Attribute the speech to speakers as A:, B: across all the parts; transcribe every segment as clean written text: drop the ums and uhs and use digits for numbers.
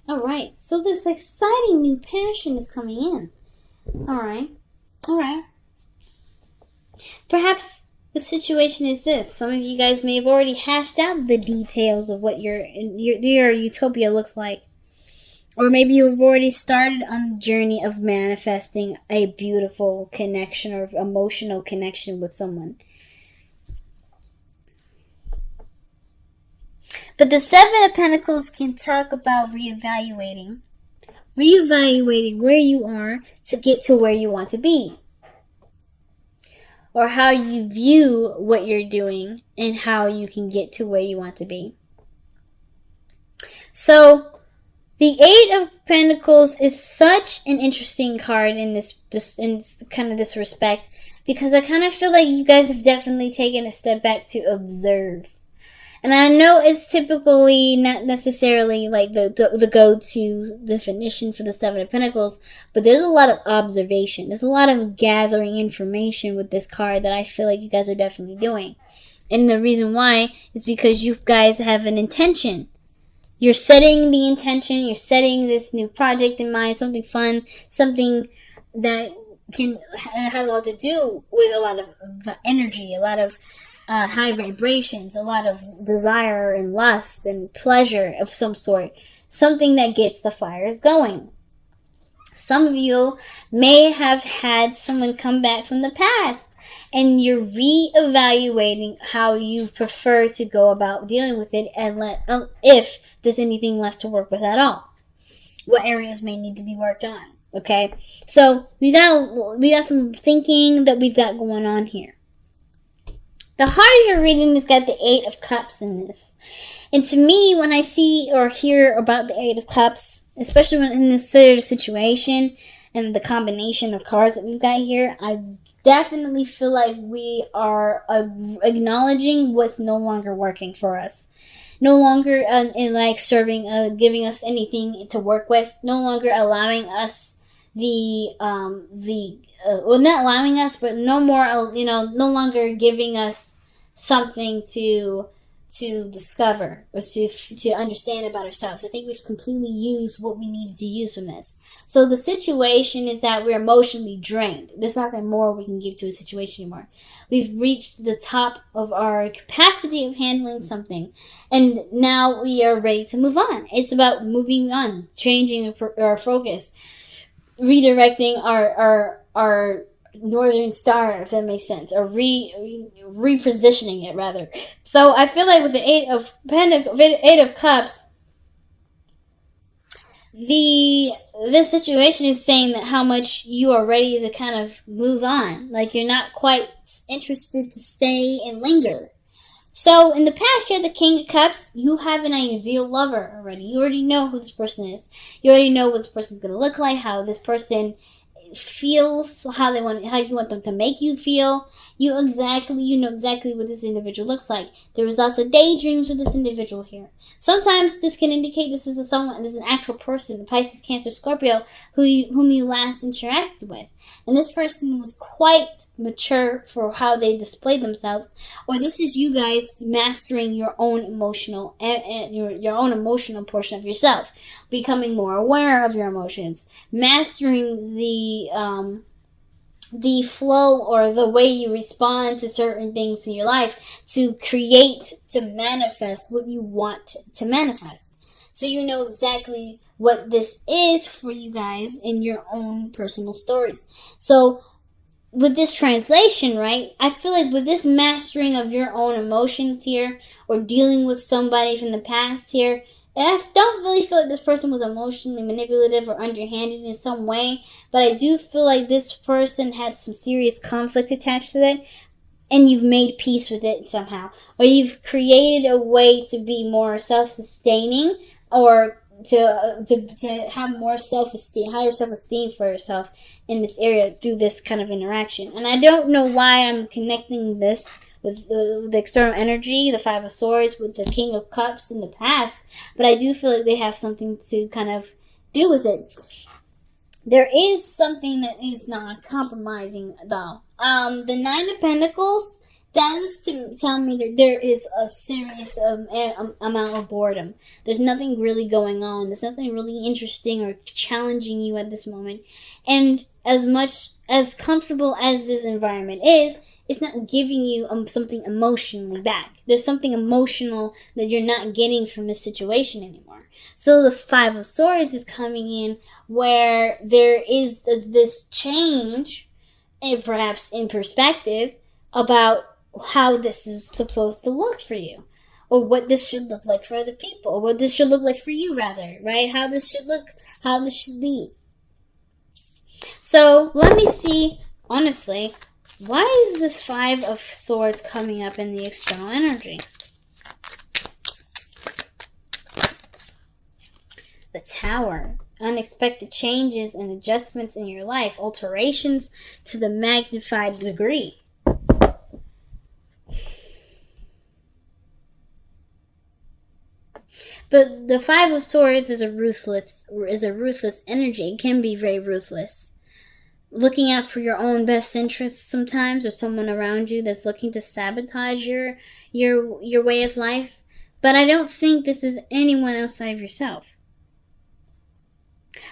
A: All right. So this exciting new passion is coming in. All right. All right. Perhaps the situation is this. Some of you guys may have already hashed out the details of what your utopia looks like. Or maybe you've already started on the journey of manifesting a beautiful connection or emotional connection with someone. But the Seven of Pentacles can talk about reevaluating where you are to get to where you want to be. Or how you view what you're doing and how you can get to where you want to be. So, the Eight of Pentacles is such an interesting card in this respect, because I kind of feel like you guys have definitely taken a step back to observe. And I know it's typically not necessarily like the go-to definition for the Seven of Pentacles, but there's a lot of observation. There's a lot of gathering information with this card that I feel like you guys are definitely doing. And the reason why is because you guys have an intention. You're setting the intention, you're setting this new project in mind, something fun, something that has a lot to do with a lot of energy, a lot of high vibrations, a lot of desire and lust and pleasure of some sort. Something that gets the fires going. Some of you may have had someone come back from the past, and you're reevaluating how you prefer to go about dealing with it, and if there's anything left to work with at all. What areas may need to be worked on. Okay? So we got some thinking that we've got going on here. The heart of your reading has got the Eight of Cups in this. And to me, when I see or hear about the Eight of Cups, especially when in this sort of situation and the combination of cards that we've got here, I definitely feel like we are acknowledging what's no longer working for us. No longer in like serving, giving us anything to work with. No longer allowing us not allowing us, but no longer giving us something to discover or to understand about ourselves. I think we've completely used what we needed to use from this. So the situation is that we're emotionally drained. There's nothing more we can give to a situation anymore. We've reached the top of our capacity of handling something, and now we are ready to move on. It's about moving on, changing our focus, redirecting our northern star, if that makes sense, or repositioning it rather. So I feel like with the Eight of Cups, this situation is saying that how much you are ready to kind of move on. Like you're not quite interested to stay and linger. So in the past, you had the King of Cups. You have an ideal lover already. You already know who this person is. You already know what this person's going to look like, how this person feels, how you want them to make you feel. You know exactly what this individual looks like. There's lots of daydreams with this individual here. Sometimes this can indicate this is an actual person, a Pisces, Cancer, Scorpio, whom you last interacted with. And this person was quite mature for how they displayed themselves. Or this is you guys mastering your own emotional your own emotional portion of yourself, becoming more aware of your emotions, mastering the flow or the way you respond to certain things in your life to manifest what you want to manifest. So you know exactly what this is for you guys in your own personal stories. So with this translation, right, I feel like with this mastering of your own emotions here, or dealing with somebody from the past here, I don't really feel like this person was emotionally manipulative or underhanded in some way, but I do feel like this person had some serious conflict attached to it, and you've made peace with it somehow. Or you've created a way to be more self-sustaining, or to have more self-esteem, higher self-esteem for yourself in this area through this kind of interaction. And I don't know why I'm connecting this with the external energy, the Five of Swords, with the King of Cups in the past, but I do feel like they have something to kind of do with it. There is something that is not compromising, though. The Nine of Pentacles That is to tell me that there is a serious amount of boredom. There's nothing really going on. There's nothing really interesting or challenging you at this moment. And as much as comfortable as this environment is, it's not giving you something emotionally back. There's something emotional that you're not getting from this situation anymore. So the Five of Swords is coming in where there is this change, and perhaps in perspective, about how this is supposed to look for you, or what this should look like for other people, or what this should look like for you, rather, right? How this should look, how this should be. So let me see, honestly, why is this Five of Swords coming up in the external energy? The Tower. Unexpected changes and adjustments in your life. Alterations to the magnified degree. But the Five of Swords is a ruthless energy. It can be very ruthless. Looking out for your own best interests sometimes, or someone around you that's looking to sabotage your way of life. But I don't think this is anyone outside of yourself.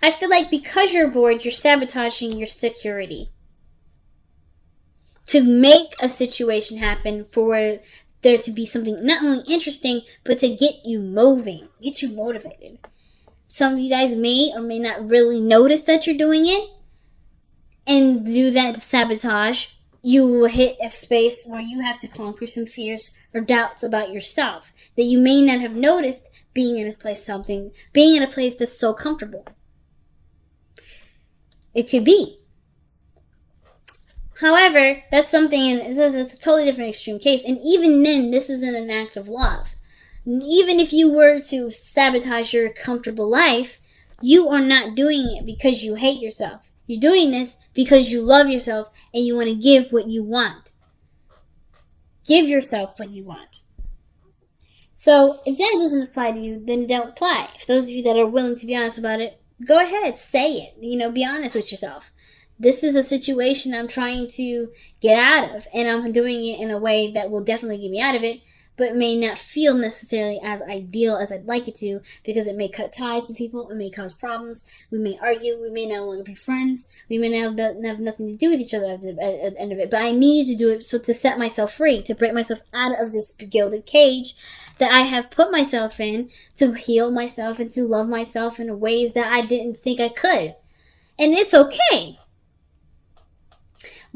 A: I feel like because you're bored, you're sabotaging your security to make a situation happen for there to be something not only interesting, but to get you moving, get you motivated. Some of you guys may or may not really notice that you're doing it, and do that sabotage. You will hit a space where you have to conquer some fears or doubts about yourself that you may not have noticed being in a place that's so comfortable. It could be. However, that's a totally different extreme case. And even then, this isn't an act of love. Even if you were to sabotage your comfortable life, you are not doing it because you hate yourself. You're doing this because you love yourself and you want to give what you want. Give yourself what you want. So if that doesn't apply to you, then don't apply. If those of you that are willing to be honest about it, go ahead, say it. Be honest with yourself. This is a situation I'm trying to get out of, and I'm doing it in a way that will definitely get me out of it, but may not feel necessarily as ideal as I'd like it to, because it may cut ties with people, it may cause problems, we may argue, we may no longer be friends, we may have nothing to do with each other at the end of it, but I needed to do it so to set myself free, to break myself out of this gilded cage that I have put myself in, to heal myself and to love myself in ways that I didn't think I could. And it's okay.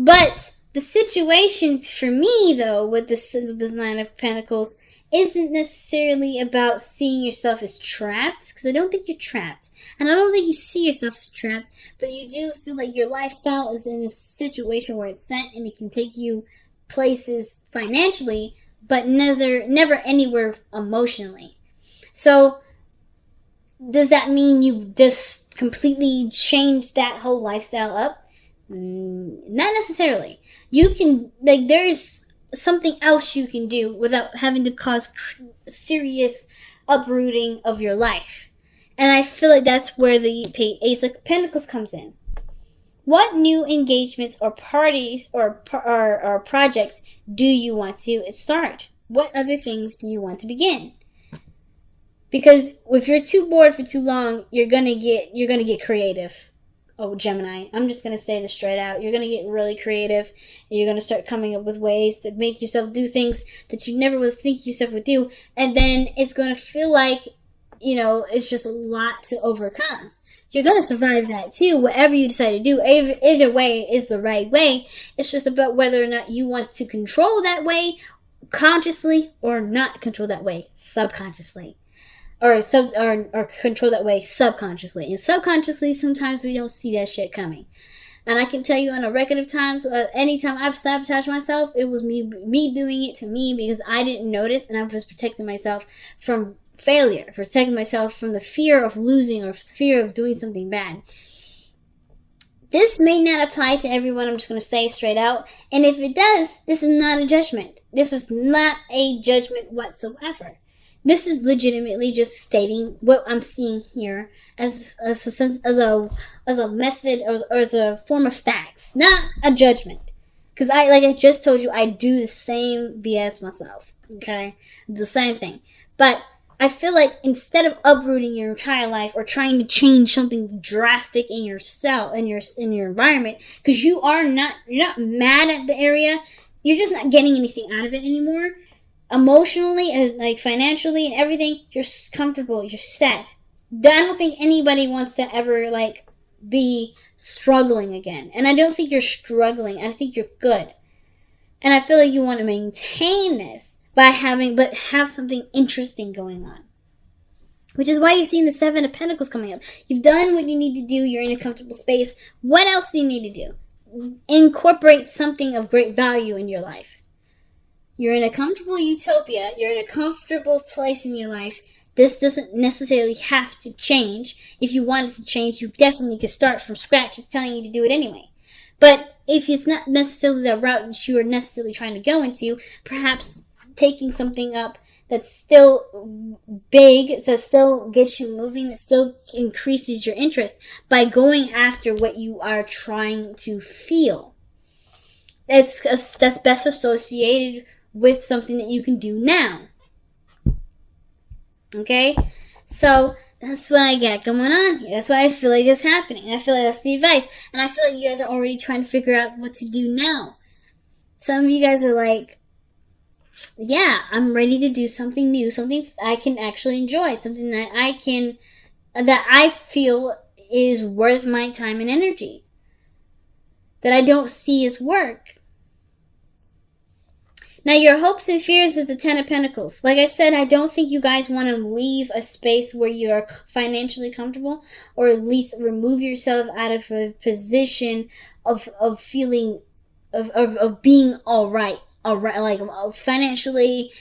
A: But the situation for me, though, with the Nine of Pentacles, isn't necessarily about seeing yourself as trapped, because I don't think you're trapped. And I don't think you see yourself as trapped, but you do feel like your lifestyle is in a situation where it's set and it can take you places financially, but never anywhere emotionally. So, does that mean you just completely change that whole lifestyle up? Not necessarily. You can, there's something else you can do without having to cause serious uprooting of your life. And I feel like that's where the Ace of Pentacles comes in. What new engagements or parties or projects do you want to start? What other things do you want to begin? Because if you're too bored for too long, you're gonna get creative. Oh, Gemini, I'm just going to say this straight out. You're going to get really creative, and you're going to start coming up with ways to make yourself do things that you never would think yourself would do, and then it's going to feel like, it's just a lot to overcome. You're going to survive that too, whatever you decide to do. Either way is the right way. It's just about whether or not you want to control that way consciously or not control that way subconsciously. Or control that way subconsciously. And subconsciously, sometimes we don't see that shit coming. And I can tell you on a record of times, anytime I've sabotaged myself, it was me doing it to me because I didn't notice, and I was protecting myself from failure, protecting myself from the fear of losing or fear of doing something bad. This may not apply to everyone, I'm just going to say straight out. And if it does, this is not a judgment. This is not a judgment whatsoever. This is legitimately just stating what I'm seeing here as a method or as a form of facts, not a judgment. Because like I just told you, I do the same BS myself. Okay? The same thing. But I feel like instead of uprooting your entire life or trying to change something drastic in yourself, in your environment, because you're not mad at the area, you're just not getting anything out of it anymore. Emotionally and like financially and everything, you're comfortable, you're set. I don't think anybody wants to ever like be struggling again. And I don't think you're struggling. I think you're good. And I feel like you want to maintain this by have something interesting going on. Which is why you've seen the Seven of Pentacles coming up. You've done what you need to do. You're in a comfortable space. What else do you need to do? Incorporate something of great value in your life. You're in a comfortable utopia. You're in a comfortable place in your life. This doesn't necessarily have to change. If you want it to change, you definitely could start from scratch. It's telling you to do it anyway. But if it's not necessarily the route that you are necessarily trying to go into, perhaps taking something up that's still big, that still gets you moving, that still increases your interest by going after what you are trying to feel. That's best associated with something that you can do now. Okay? So that's what I got going on here. That's what I feel like is happening. I feel like that's the advice. And I feel like you guys are already trying to figure out what to do now. Some of you guys are like, yeah, I'm ready to do something new, something I can actually enjoy, something that I feel is worth my time and energy, that I don't see as work. Now, your hopes and fears is the Ten of Pentacles. Like I said, I don't think you guys want to leave a space where you're financially comfortable, or at least remove yourself out of a position of feeling, of being all right, like financially,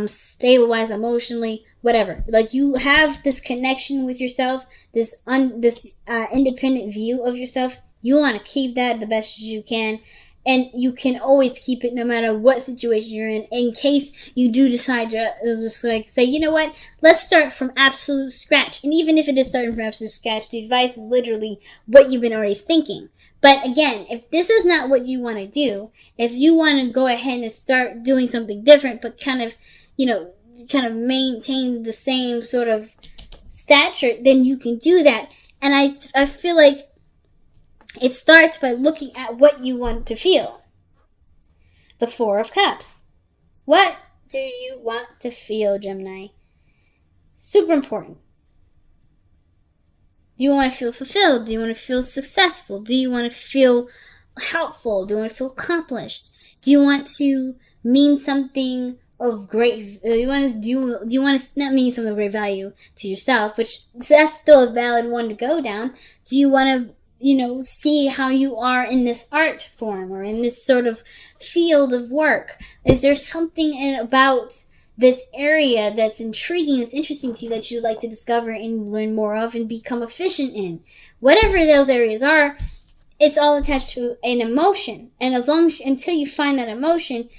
A: stable-wise, emotionally, whatever. Like you have this connection with yourself, this independent view of yourself. You want to keep that the best as you can. And you can always keep it no matter what situation you're in case you do decide to just like say, you know what, let's start from absolute scratch. And even if it is starting from absolute scratch, the advice is literally what you've been already thinking. But again, if this is not what you want to do, if you want to go ahead and start doing something different, but kind of maintain the same sort of stature, then you can do that. And I feel like it starts by looking at what you want to feel. The Four of Cups. What do you want to feel, Gemini? Super important. Do you want to feel fulfilled? Do you want to feel successful? Do you want to feel helpful? Do you want to feel accomplished? Do you want to mean something of great? Do you want to not mean something of great value to yourself, which that's still a valid one to go down? Do you want to see how you are in this art form or in this sort of field of work? Is there something about this area that's intriguing, that's interesting to you, that you'd like to discover and learn more of and become efficient in? Whatever those areas are, it's all attached to an emotion. And until you find that emotion,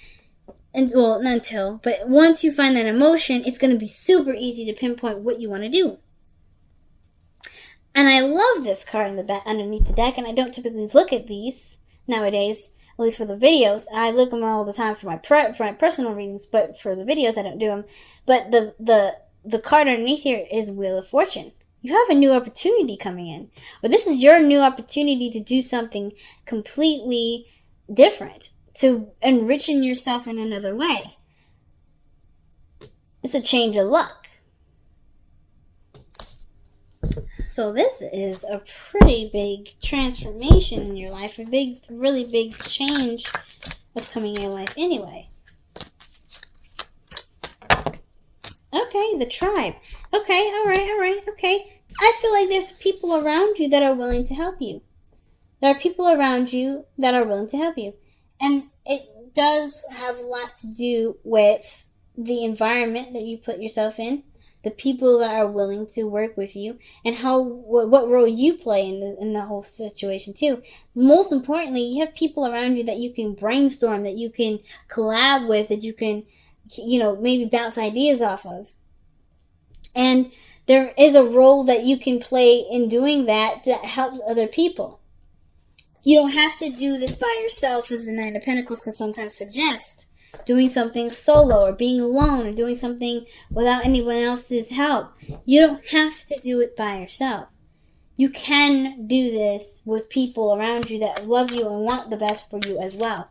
A: not until, but once you find that emotion, it's going to be super easy to pinpoint what you want to do. And I love this card in the back underneath the deck, and I don't typically look at these nowadays, at least for the videos. I look at them all the time for my personal readings, but for the videos I don't do them. But the card underneath here is Wheel of Fortune. You have a new opportunity coming in. But this is your new opportunity to do something completely different, to enrichen yourself in another way. It's a change of luck. So this is a pretty big transformation in your life, really big change that's coming in your life anyway. Okay, the tribe. Okay, all right, okay. I feel like there's people around you that are willing to help you. There are people around you that are willing to help you. And it does have a lot to do with the environment that you put yourself in, the people that are willing to work with you, and what role you play in the whole situation too. Most importantly, you have people around you that you can brainstorm, that you can collab with, that you can, maybe bounce ideas off of. And there is a role that you can play in doing that helps other people. You don't have to do this by yourself, as the Nine of Pentacles can sometimes suggest. Doing something solo, or being alone, or doing something without anyone else's help. You don't have to do it by yourself. You can do this with people around you that love you and want the best for you as well.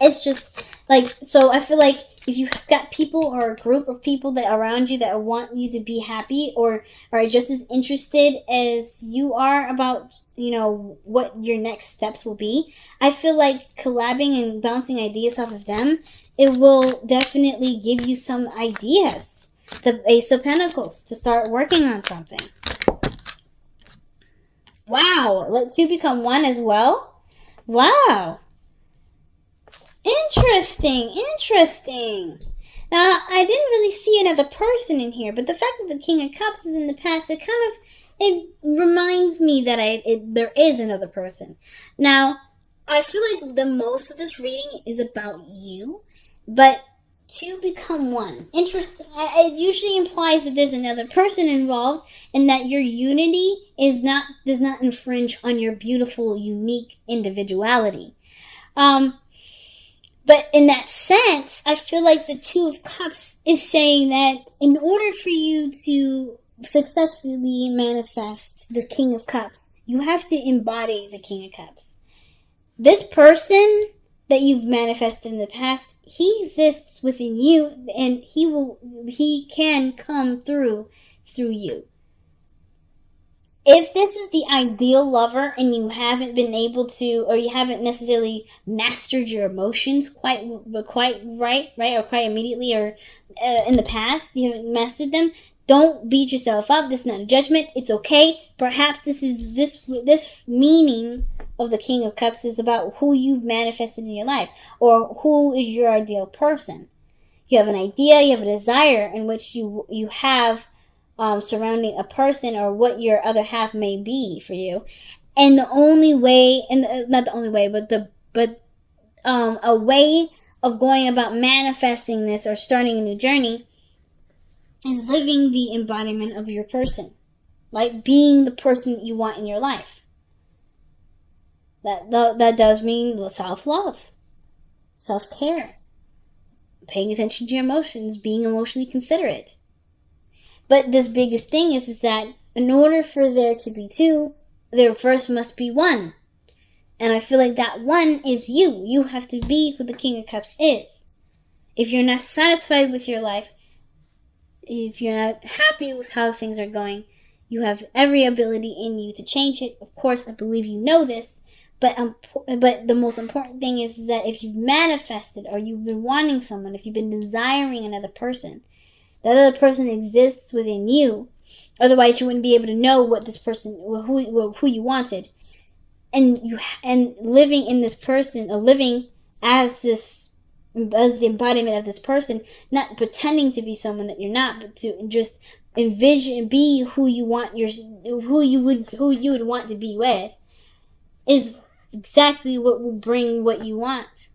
A: It's just like, so I feel like if you've got people or a group of people that around you that want you to be happy, or are just as interested as you are about, you know, what your next steps will be, I feel like collabing and bouncing ideas off of them, it will definitely give you some ideas. The Ace of Pentacles, to start working on something. Wow, let two become one as well? Wow. Interesting. Now, I didn't really see another person in here, but the fact that the King of Cups is in the past, it reminds me that there is another person. Now, I feel like the most of this reading is about you, but two become one. Interesting. It usually implies that there's another person involved, and that your unity does not infringe on your beautiful, unique individuality. But in that sense, I feel like the Two of Cups is saying that in order for you to successfully manifest the King of Cups, you have to embody the King of Cups. This person that you've manifested in the past, he exists within you, and he can come through you. If this is the ideal lover and you haven't been able to, or you haven't necessarily mastered your emotions quite right, or quite immediately, or in the past, you haven't mastered them, don't beat yourself up. This is not a judgment. It's okay. Perhaps this meaning of the King of Cups is about who you've manifested in your life, or who is your ideal person. You have an idea, you have a desire in which you have surrounding a person, or what your other half may be for you, and the only way, and not the only way, but a way of going about manifesting this or starting a new journey is living the embodiment of your person, like being the person that you want in your life. That does mean self-love, self-care, paying attention to your emotions, being emotionally considerate. But this biggest thing is that in order for there to be two, there first must be one. And I feel like that one is you. You have to be who the King of Cups is. If you're not satisfied with your life, if you're not happy with how things are going, you have every ability in you to change it. Of course, I believe you know this. But the most important thing is that if you've manifested, or you've been wanting someone, if you've been desiring another person, that other person exists within you. Otherwise, you wouldn't be able to know what this person, who you wanted, and living in this person, or living as the embodiment of this person, not pretending to be someone that you're not, but to just envision, be who you would want to be with, is exactly what will bring what you want.